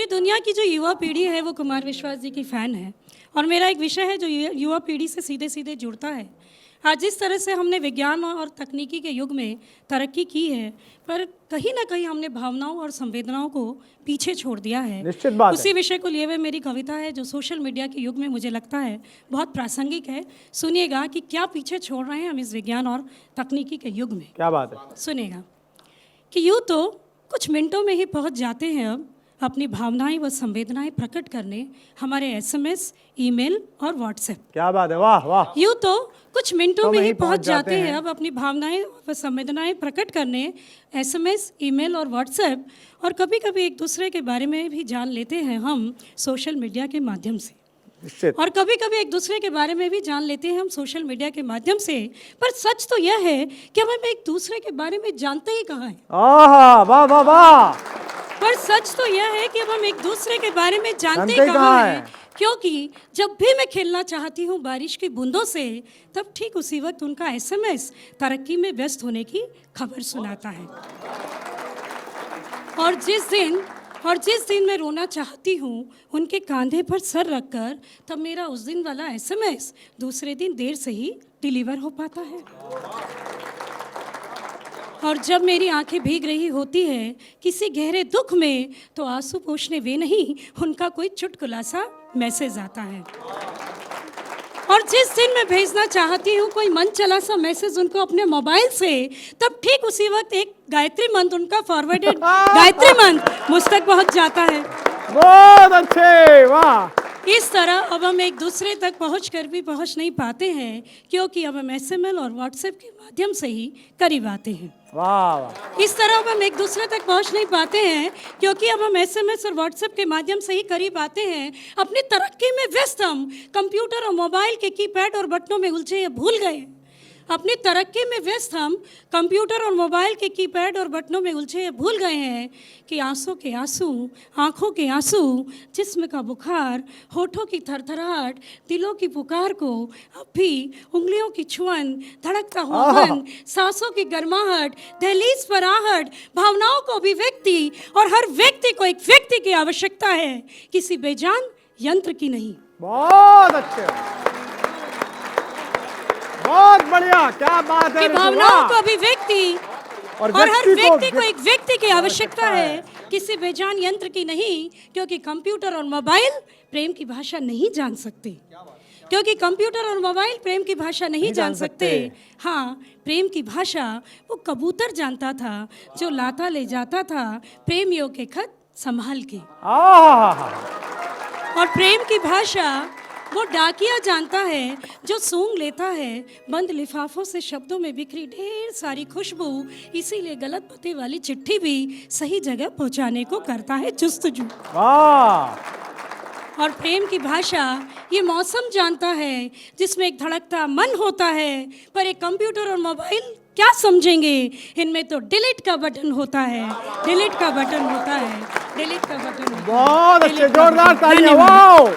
देखिए, दुनिया की जो युवा पीढ़ी है वो कुमार विश्वास जी की फ़ैन है, और मेरा एक विषय है जो युवा पीढ़ी से सीधे सीधे जुड़ता है। आज जिस तरह से हमने विज्ञान और तकनीकी के युग में तरक्की की है, पर कहीं ना कहीं हमने भावनाओं और संवेदनाओं को पीछे छोड़ दिया है। निश्चित बात उसी है। विषय को लिए हुए मेरी कविता है, जो सोशल मीडिया के युग में मुझे लगता है बहुत प्रासंगिक है। सुनिएगा कि क्या पीछे छोड़ रहे हैं हम इस विज्ञान और तकनीकी के युग में। क्या बात है। सुनिएगा कि यूँ तो कुछ मिनटों में ही पहुंच जाते हैं अब अपनी भावनाएं व संवेदनाएं प्रकट करने हमारे एसएमएस, ईमेल और व्हाट्सएप। क्या बात है, वाह वाह। यूँ तो कुछ मिनटों में ही पहुंच जाते हैं अब अपनी भावनाएं व संवेदनाएं प्रकट करने एसएमएस, ईमेल और व्हाट्सएप, और कभी कभी एक दूसरे के बारे में भी जान लेते हैं हम सोशल मीडिया के माध्यम से। निश्चित। और कभी कभी एक दूसरे के बारे में भी जान लेते हैं हम सोशल मीडिया के माध्यम से। पर सच तो यह है कि हम एक दूसरे के बारे में जानते ही कहाँ हैं। आहा, वाह वाह वाह। पर सच तो यह है कि अब हम एक दूसरे के बारे में जानते कहाँ हैं, क्योंकि जब भी मैं खेलना चाहती हूँ बारिश की बूंदों से, तब ठीक उसी वक्त उनका एसएमएस तरक्की में व्यस्त होने की खबर सुनाता है। और जिस दिन मैं रोना चाहती हूँ उनके कंधे पर सर रखकर, तब मेरा उस दिन वाला एसएमएस दूसरे दिन देर से ही डिलीवर हो पाता है। और जब मेरी आंखें भीग रही होती है किसी गहरे दुख में, तो आंसू पोंछने वे नहीं, उनका कोई चुटकुला सा मैसेज आता है। और जिस दिन मैं भेजना चाहती हूँ कोई मन चला सा मैसेज उनको अपने मोबाइल से, तब ठीक उसी वक्त एक गायत्री मंत्र, उनका फॉरवर्डेड गायत्री मंत्र मुझ तक पहुँच जाता है। बहुत अच्छे, वाह। इस तरह अब हम एक दूसरे तक पहुँच कर भी पहुँच नहीं पाते हैं, क्योंकि अब हम एसएमएस और व्हाट्सएप के माध्यम से ही करीब आते हैं। वाह वाह। इस तरह अब हम एक दूसरे तक पहुंच नहीं पाते हैं, क्योंकि अब हम एसएमएस और व्हाट्सएप के माध्यम से ही करीब आते हैं। अपनी तरक्की में व्यस्त हम कंप्यूटर और मोबाइल के कीपैड और बटनों में उलझे ये भूल गए। अपनी तरक्की में व्यस्त हम कंप्यूटर और मोबाइल के कीपैड और बटनों में उलझे ये भूल गए हैं कि आंसू के आंसू, आँखों के आंसू, जिस्म का बुखार, होठों की थरथराहट, दिलों की पुकार को अब भी उंगलियों की छुअन, धड़कता हुआ मन, सांसों की गर्माहट, दहलीज पर आहट, भावनाओं को अभिव्यक्ति, और हर व्यक्ति को एक व्यक्ति की आवश्यकता है, किसी बेजान यंत्र की नहीं। बहुत अच्छे, बहुत बढ़िया, क्या बात है। भावनाओं को अभिव्यक्ति और हर व्यक्ति को एक व्यक्ति की आवश्यकता है, किसी बेजान यंत्र की नहीं, क्योंकि कंप्यूटर और मोबाइल प्रेम की भाषा नहीं जान सकते। क्योंकि कंप्यूटर और मोबाइल प्रेम की भाषा नहीं जान सकते। हाँ, प्रेम की भाषा वो कबूतर जानता था जो लाता ले जाता था प्रेमियों के खत संभाल के। और प्रेम की भाषा वो डाकिया जानता है जो सूंघ लेता है बंद लिफाफों से शब्दों में बिखरी ढेर सारी खुशबू, इसीलिए गलत पते वाली चिट्ठी भी सही जगह पहुंचाने को करता है जुस्तजू। और प्रेम की भाषा ये मौसम जानता है जिसमें एक धड़कता मन होता है, पर एक कंप्यूटर और मोबाइल क्या समझेंगे, इनमें तो डिलीट का बटन होता है, डिलीट का बटन होता है, डिलीट का बटन। बहुत अच्छे, जोरदार तालियां, वाओ।